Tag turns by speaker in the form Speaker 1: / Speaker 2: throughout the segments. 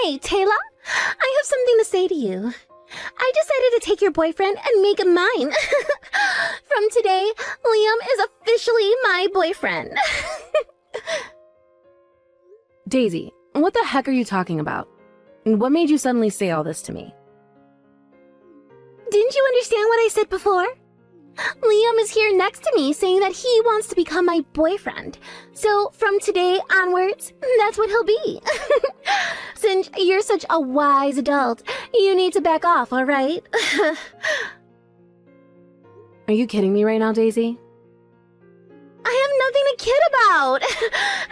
Speaker 1: Hey, Taylor, I have something to say to you. I decided to take your boyfriend and make him mine. From today, Liam is officially my boyfriend.
Speaker 2: Daisy, what the heck are you talking about? What made you suddenly say all this to me?
Speaker 1: Didn't you understand what I said before? Liam is here next to me saying that he wants to become my boyfriend. So from today onwards, that's what he'll be. Since you're such a wise adult, you need to back off, all right?
Speaker 2: Are you kidding me right now, Daisy?
Speaker 1: I have nothing to kid about.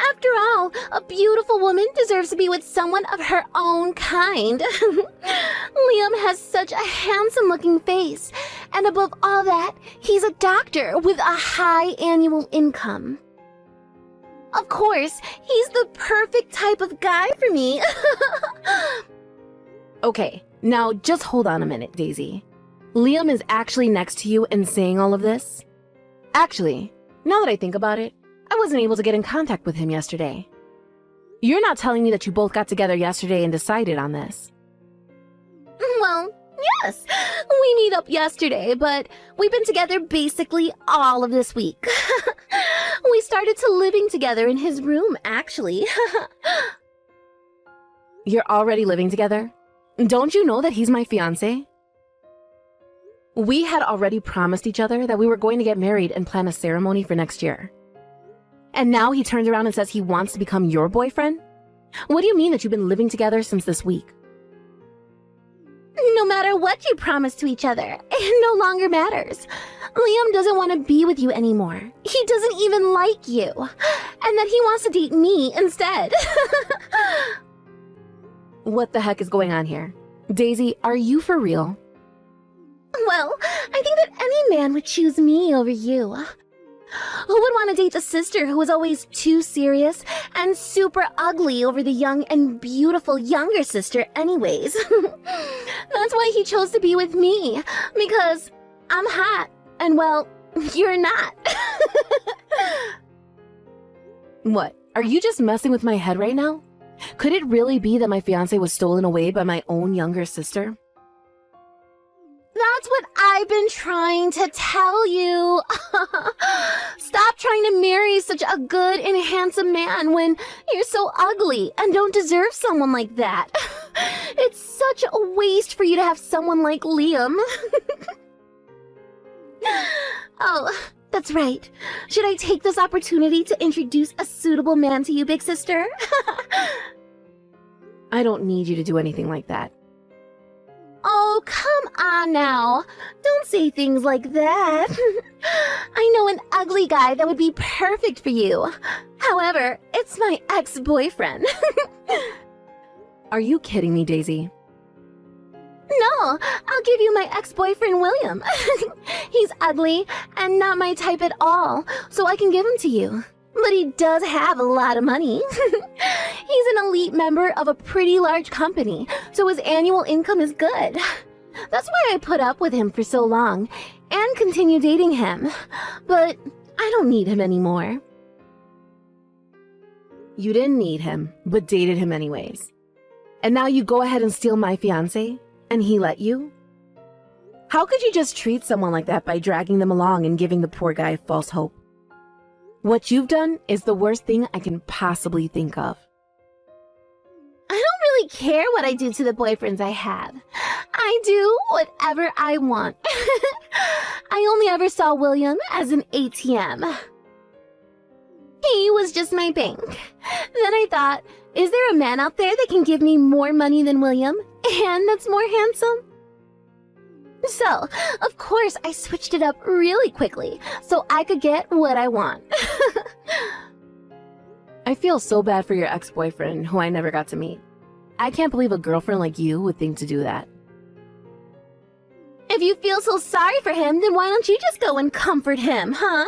Speaker 1: After all, a beautiful woman deserves to be with someone of her own kind. Liam has such a handsome-looking face, and above all that, he's a doctor with a high annual income. Of course, he's the perfect type of guy for me.
Speaker 2: Okay, now just hold on a minute, Daisy. Liam is actually next to you and saying all of this? Actually, now that I think about it, I wasn't able to get in contact with him yesterday. You're not telling me that you both got together yesterday and decided on this.
Speaker 1: Well, yes, we meet up yesterday, but we've been together basically all of this week. We started to living together in his room, actually.
Speaker 2: You're already living together? Don't you know that he's my fiancé? We had already promised each other that we were going to get married and plan a ceremony for next year. And now he turns around and says he wants to become your boyfriend? What do you mean that you've been living together since this week?
Speaker 1: No matter what you promised to each other, it no longer matters. Liam doesn't want to be with you anymore. He doesn't even like you. And that he wants to date me instead.
Speaker 2: What the heck is going on here? Daisy, are you for real?
Speaker 1: Well, I think that any man would choose me over you. Who would want to date the sister who was always too serious and super ugly over the young and beautiful younger sister anyways? That's why he chose to be with me, because I'm hot, and well, you're not.
Speaker 2: What, are you just messing with my head right now? Could it really be that my fiancé was stolen away by my own younger sister?
Speaker 1: That's what I've been trying to tell you. Stop trying to marry such a good and handsome man when you're so ugly and don't deserve someone like that. It's such a waste for you to have someone like Liam. Oh, that's right. Should I take this opportunity to introduce a suitable man to you, big sister?
Speaker 2: I don't need you to do anything like that.
Speaker 1: Oh, come on now. Don't say things like that. I know an ugly guy that would be perfect for you. However, it's my ex-boyfriend.
Speaker 2: Are you kidding me, Daisy?
Speaker 1: No, I'll give you my ex-boyfriend, William. He's ugly and not my type at all, so I can give him to you. But he does have a lot of money. He's an elite member of a pretty large company, so his annual income is good. That's why I put up with him for so long and continue dating him. But I don't need him anymore.
Speaker 2: You didn't need him, but dated him anyways. And now you go ahead and steal my fiancé, and he let you? How could you just treat someone like that by dragging them along and giving the poor guy false hope? What you've done is the worst thing I can possibly think of.
Speaker 1: I don't really care what I do to the boyfriends I have. I do whatever I want. I only ever saw William as an ATM. He was just my bank. Then I thought, is there a man out there that can give me more money than William and that's more handsome? So, of course, I switched it up really quickly so I could get what I want.
Speaker 2: I feel so bad for your ex-boyfriend, who I never got to meet. I can't believe a girlfriend like you would think to do that.
Speaker 1: If you feel so sorry for him, then why don't you just go and comfort him, huh?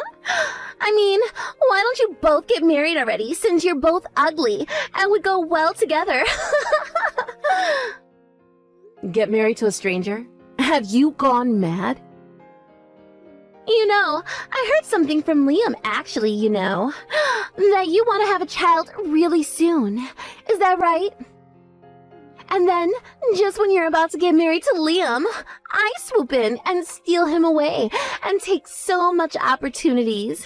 Speaker 1: I mean, why don't you both get married already, since you're both ugly and would go well together?
Speaker 2: Get married to a stranger? Have you gone mad?
Speaker 1: You know, I heard something from Liam, actually, that you want to have a child really soon. Is that right? And then, just when you're about to get married to Liam, I swoop in and steal him away and take so much opportunities.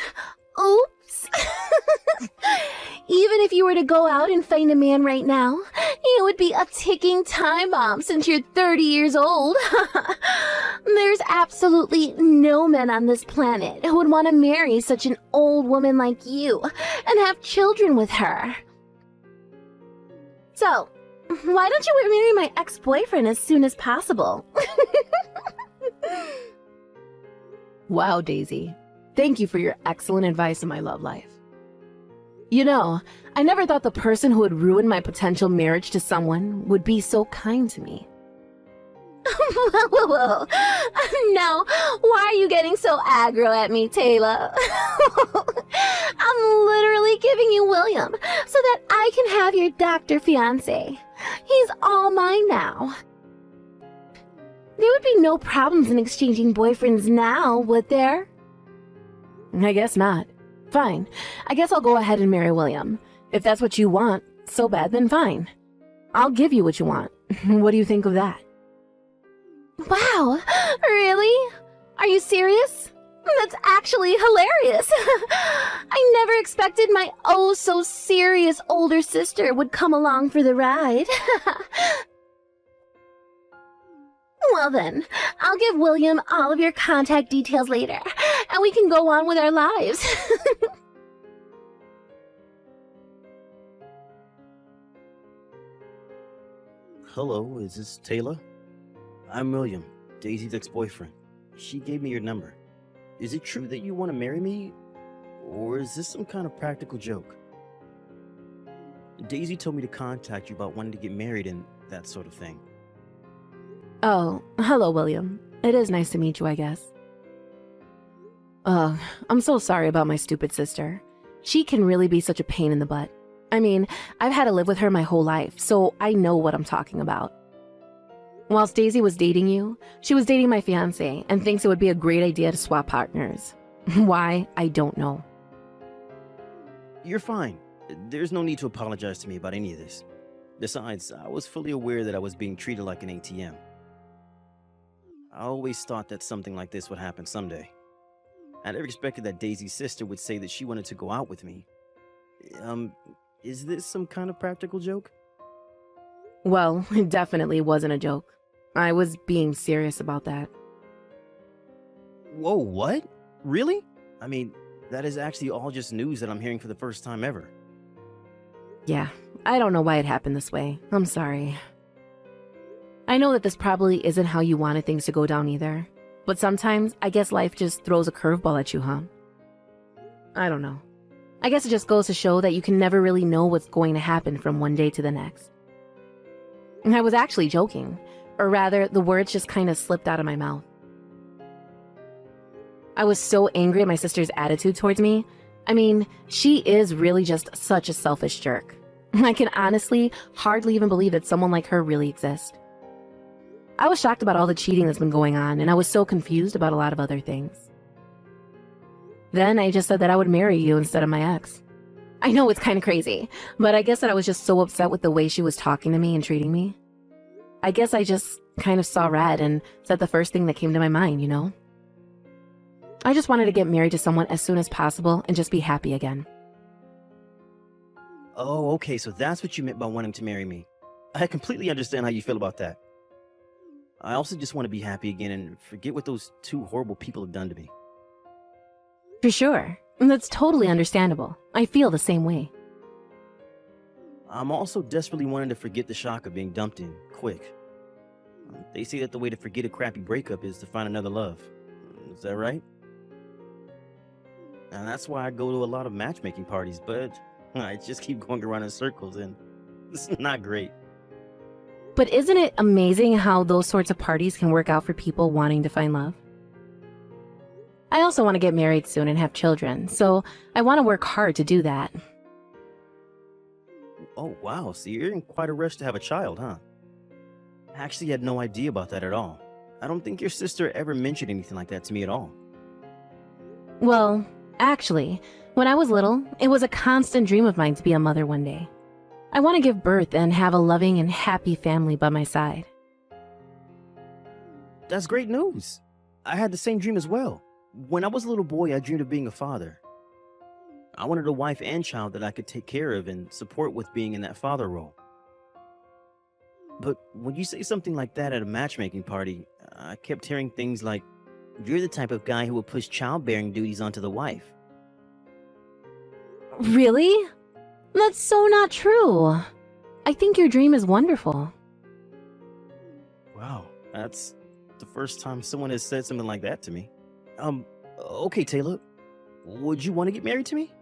Speaker 1: Oops. Even if you were to go out and find a man right now, it would be a ticking time bomb since you're 30 years old. There's absolutely no men on this planet who would want to marry such an old woman like you and have children with her. So, why don't you marry my ex-boyfriend as soon as possible?
Speaker 2: Wow, Daisy. Thank you for your excellent advice in my love life. You know, I never thought the person who would ruin my potential marriage to someone would be so kind to me.
Speaker 1: Whoa. Now, why are you getting so aggro at me, Taylor? I'm literally giving you William so that I can have your doctor fiancé. He's all mine now. There would be no problems in exchanging boyfriends now, would there?
Speaker 2: I guess not. Fine. I guess I'll go ahead and marry William. If that's what you want so bad, then fine. I'll give you what you want. What do you think of that?
Speaker 1: Wow, really? Are you serious? That's actually hilarious. I never expected my oh-so-serious older sister would come along for the ride. Well then, I'll give William all of your contact details later, and we can go on with our lives.
Speaker 3: Hello, is this Taylor? I'm William, Daisy's ex-boyfriend. She gave me your number. Is it true that you want to marry me? Or is this some kind of practical joke? Daisy told me to contact you about wanting to get married and that sort of thing.
Speaker 2: Oh, hello, William. It is nice to meet you, I guess. I'm so sorry about my stupid sister. She can really be such a pain in the butt. I mean, I've had to live with her my whole life, so I know what I'm talking about. Whilst Daisy was dating you, she was dating my fiancé and thinks it would be a great idea to swap partners. Why, I don't know.
Speaker 3: You're fine. There's no need to apologize to me about any of this. Besides, I was fully aware that I was being treated like an ATM. I always thought that something like this would happen someday. I never expected that Daisy's sister would say that she wanted to go out with me. Is this some kind of practical joke?
Speaker 2: Well, it definitely wasn't a joke. I was being serious about that.
Speaker 3: Whoa, what? Really? I mean, that is actually all just news that I'm hearing for the first time ever.
Speaker 2: Yeah, I don't know why it happened this way. I'm sorry. I know that this probably isn't how you wanted things to go down either. But sometimes, I guess life just throws a curveball at you, huh? I don't know. I guess it just goes to show that you can never really know what's going to happen from one day to the next. I was actually joking. Or rather, the words just kind of slipped out of my mouth. I was so angry at my sister's attitude towards me. I mean, she is really just such a selfish jerk. I can honestly hardly even believe that someone like her really exists. I was shocked about all the cheating that's been going on, and I was so confused about a lot of other things. Then I just said that I would marry you instead of my ex. I know it's kind of crazy, but I guess that I was just so upset with the way she was talking to me and treating me. I guess I just kind of saw red and said the first thing that came to my mind, you know? I just wanted to get married to someone as soon as possible and just be happy again.
Speaker 3: Oh, okay, so that's what you meant by wanting to marry me. I completely understand how you feel about that. I also just want to be happy again and forget what those two horrible people have done to me.
Speaker 2: For sure. That's totally understandable. I feel the same way.
Speaker 3: I'm also desperately wanting to forget the shock of being dumped in, quick. They say that the way to forget a crappy breakup is to find another love. Is that right? And that's why I go to a lot of matchmaking parties, but I just keep going around in circles and it's not great.
Speaker 2: But isn't it amazing how those sorts of parties can work out for people wanting to find love? I also want to get married soon and have children, so I want to work hard to do that.
Speaker 3: Oh, wow, so you're in quite a rush to have a child, huh? I actually had no idea about that at all. I don't think your sister ever mentioned anything like that to me at all.
Speaker 2: Well, actually, when I was little, it was a constant dream of mine to be a mother one day. I want to give birth and have a loving and happy family by my side.
Speaker 3: That's great news. I had the same dream as well. When I was a little boy, I dreamed of being a father. I wanted a wife and child that I could take care of and support with being in that father role. But when you say something like that at a matchmaking party, I kept hearing things like, "You're the type of guy who will push childbearing duties onto the wife."
Speaker 2: Really? That's so not true. I think your dream is wonderful.
Speaker 3: Wow, that's the first time someone has said something like that to me. Okay, Taylor, would you want to get married to me?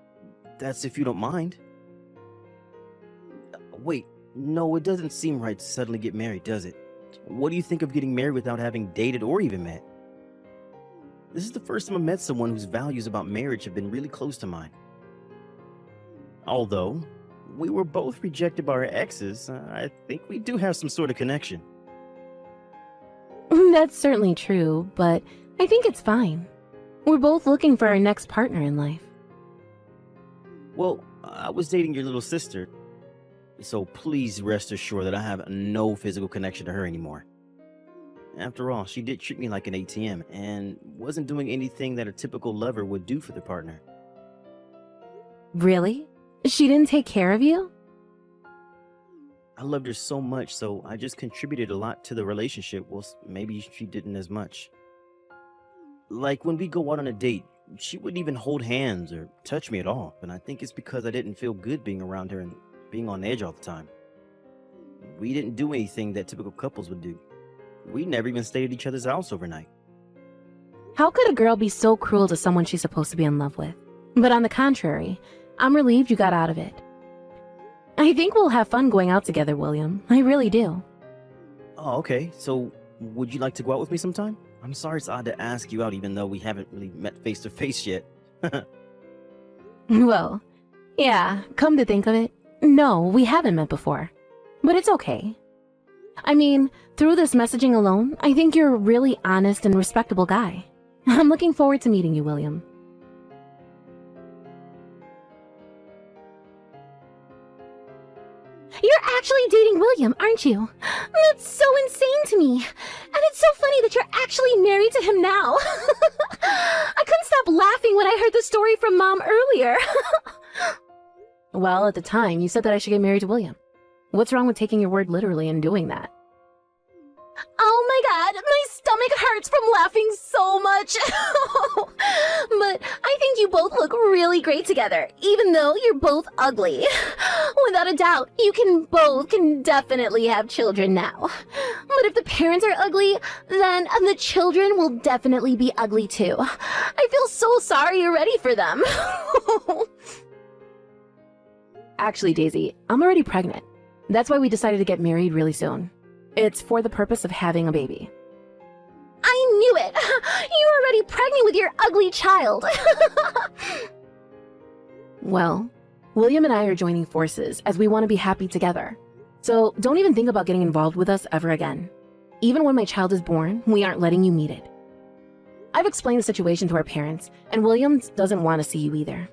Speaker 3: That's if you don't mind. Wait, no, it doesn't seem right to suddenly get married, does it? What do you think of getting married without having dated or even met? This is the first time I met someone whose values about marriage have been really close to mine. Although we were both rejected by our exes, I think we do have some sort of connection.
Speaker 2: That's certainly true, but I think it's fine. We're both looking for our next partner in life.
Speaker 3: Well, I was dating your little sister, so please rest assured that I have no physical connection to her anymore. After all, she did treat me like an ATM and wasn't doing anything that a typical lover would do for their partner.
Speaker 2: Really? She didn't take care of you?
Speaker 3: I loved her so much, so I just contributed a lot to the relationship. Well, maybe she didn't as much. Like when we go out on a date, she wouldn't even hold hands or touch me at all, and I think it's because I didn't feel good being around her and being on edge all the time. We didn't do anything that typical couples would do. We never even stayed at each other's house overnight.
Speaker 2: How could a girl be so cruel to someone she's supposed to be in love with? But on the contrary, I'm relieved you got out of it. I think we'll have fun going out together, William. I really do.
Speaker 3: Oh, okay. So, would you like to go out with me sometime? I'm sorry it's odd to ask you out even though we haven't really met face to face yet.
Speaker 2: Well, yeah, come to think of it, no, we haven't met before. But it's okay. I mean, through this messaging alone, I think you're a really honest and respectable guy. I'm looking forward to meeting you, William.
Speaker 1: You're actually dating William, aren't you? That's so insane to me. And it's so funny that you're actually married to him now. I couldn't stop laughing when I heard the story from Mom earlier.
Speaker 2: Well, at the time, you said that I should get married to William. What's wrong with taking your word literally and doing that?
Speaker 1: Oh my god, my stomach hurts from laughing so much. But I think you both look really great together, even though you're both ugly. Without a doubt, you can definitely have children now. But if the parents are ugly, then the children will definitely be ugly too. I feel so sorry already for them.
Speaker 2: Actually, Daisy, I'm already pregnant. That's why we decided to get married really soon. It's for the purpose of having a baby.
Speaker 1: I knew it! You're already pregnant with your ugly child!
Speaker 2: Well, William and I are joining forces as we want to be happy together. So don't even think about getting involved with us ever again. Even when my child is born, we aren't letting you meet it. I've explained the situation to our parents, and William doesn't want to see you either.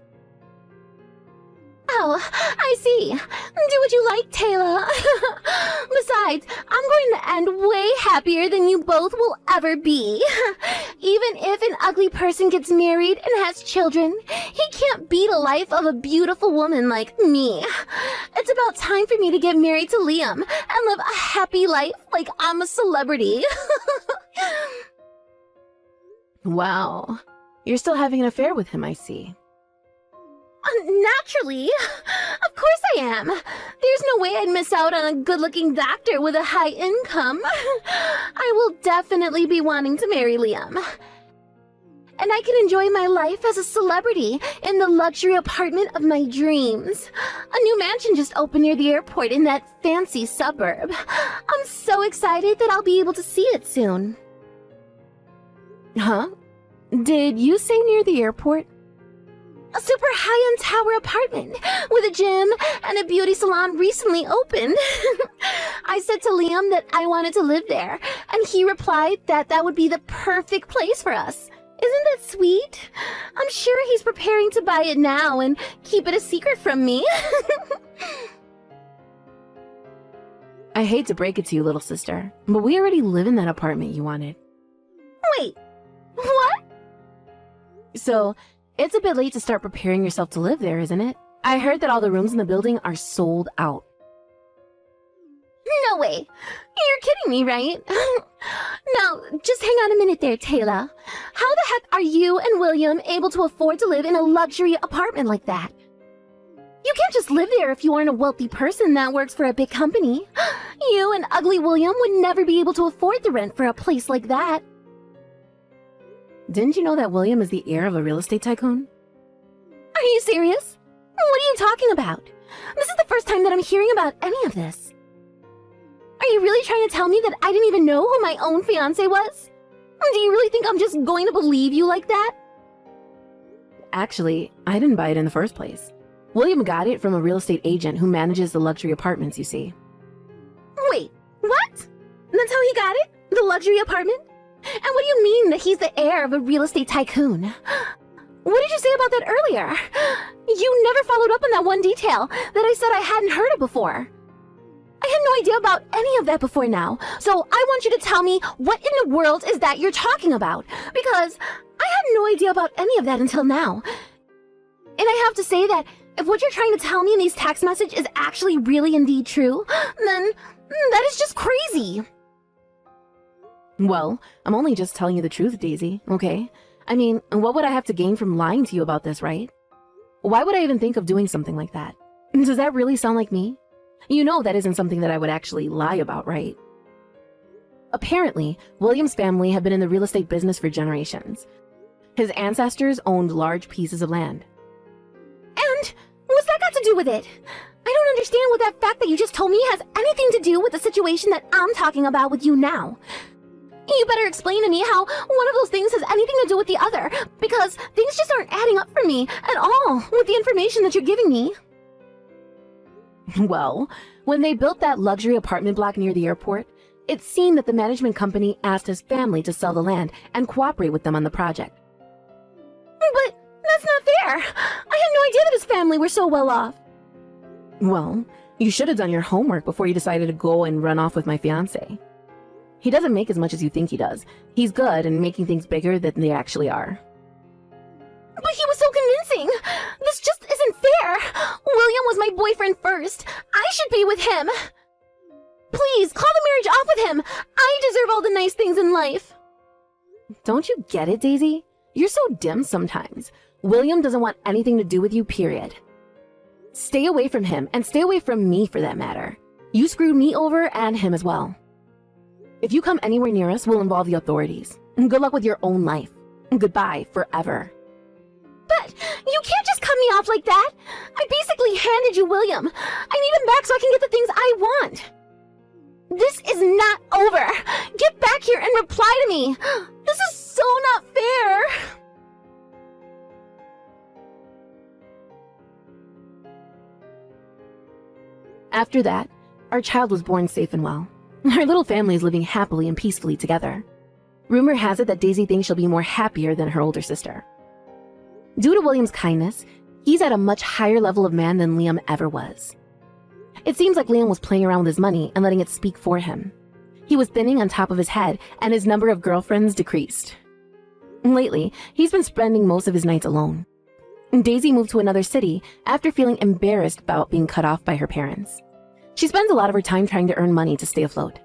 Speaker 1: Oh, I see. Do what you like, Taylor. Besides, I'm going to end way happier than you both will ever be. Even if an ugly person gets married and has children, he can't beat a life of a beautiful woman like me. It's about time for me to get married to Liam and live a happy life like I'm a celebrity.
Speaker 2: Wow. You're still having an affair with him, I see.
Speaker 1: Naturally. Of course I am. There's no way I'd miss out on a good-looking doctor with a high income. I will definitely be wanting to marry Liam. And I can enjoy my life as a celebrity in the luxury apartment of my dreams. A new mansion just opened near the airport in that fancy suburb. I'm so excited that I'll be able to see it soon.
Speaker 2: Huh? Did you say near the airport?
Speaker 1: A super high-end tower apartment with a gym and a beauty salon recently opened. I said to Liam that I wanted to live there, and he replied that that would be the perfect place for us. Isn't that sweet? I'm sure he's preparing to buy it now and keep it a secret from me.
Speaker 2: I hate to break it to you, little sister, but we already live in that apartment you wanted.
Speaker 1: Wait, what?
Speaker 2: So, it's a bit late to start preparing yourself to live there, isn't it? I heard that all the rooms in the building are sold out.
Speaker 1: No way. You're kidding me, right? Now, just hang on a minute there, Taylor. How the heck are you and William able to afford to live in a luxury apartment like that? You can't just live there if you aren't a wealthy person that works for a big company. You and ugly William would never be able to afford the rent for a place like that.
Speaker 2: Didn't you know that William is the heir of a real estate tycoon?
Speaker 1: Are you serious? What are you talking about? This is the first time that I'm hearing about any of this. Are you really trying to tell me that I didn't even know who my own fiancé was? Do you really think I'm just going to believe you like that?
Speaker 2: Actually, I didn't buy it in the first place. William got it from a real estate agent who manages the luxury apartments, you see.
Speaker 1: Wait, what? That's how he got it? The luxury apartment? And what do you mean that he's the heir of a real estate tycoon? What did you say about that earlier? You never followed up on that one detail that I said I hadn't heard of before. I had no idea about any of that before now, so I want you to tell me what in the world is that you're talking about, because I had no idea about any of that until now. And I have to say that if what you're trying to tell me in these text messages is actually really indeed true, then that is just crazy.
Speaker 2: Well, I'm only just telling you the truth, Daisy, okay? I mean, what would I have to gain from lying to you about this, right? Why would I even think of doing something like that? Does that really sound like me? You know that isn't something that I would actually lie about, right? Apparently, William's family had been in the real estate business for generations. His ancestors owned large pieces of land.
Speaker 1: And what's that got to do with it? I don't understand what that fact that you just told me has anything to do with the situation that I'm talking about with you now. You better explain to me how one of those things has anything to do with the other, because things just aren't adding up for me at all with the information that you're giving me.
Speaker 2: Well, when they built that luxury apartment block near the airport, it seemed that the management company asked his family to sell the land and cooperate with them on the project.
Speaker 1: But that's not fair. I had no idea that his family were so well off.
Speaker 2: Well, you should have done your homework before you decided to go and run off with my fiancé. He doesn't make as much as you think he does. He's good in making things bigger than they actually are.
Speaker 1: But he was so convincing. This just isn't fair. William was my boyfriend first. I should be with him. Please, call the marriage off with him. I deserve all the nice things in life.
Speaker 2: Don't you get it, Daisy? You're so dim sometimes. William doesn't want anything to do with you, period. Stay away from him, and stay away from me for that matter. You screwed me over and him as well. If you come anywhere near us, we'll involve the authorities. And good luck with your own life. And goodbye forever.
Speaker 1: But you can't just cut me off like that. I basically handed you William. I need him back so I can get the things I want. This is not over. Get back here and reply to me. This is so not fair.
Speaker 2: After that, our child was born safe and well. Our little family is living happily and peacefully together. Rumor has it that Daisy thinks she'll be more happier than her older sister. Due to William's kindness, he's at a much higher level of man than Liam ever was. It seems like Liam was playing around with his money and letting it speak for him. He was thinning on top of his head, and his number of girlfriends decreased. Lately, he's been spending most of his nights alone. Daisy moved to another city after feeling embarrassed about being cut off by her parents. She spends a lot of her time trying to earn money to stay afloat.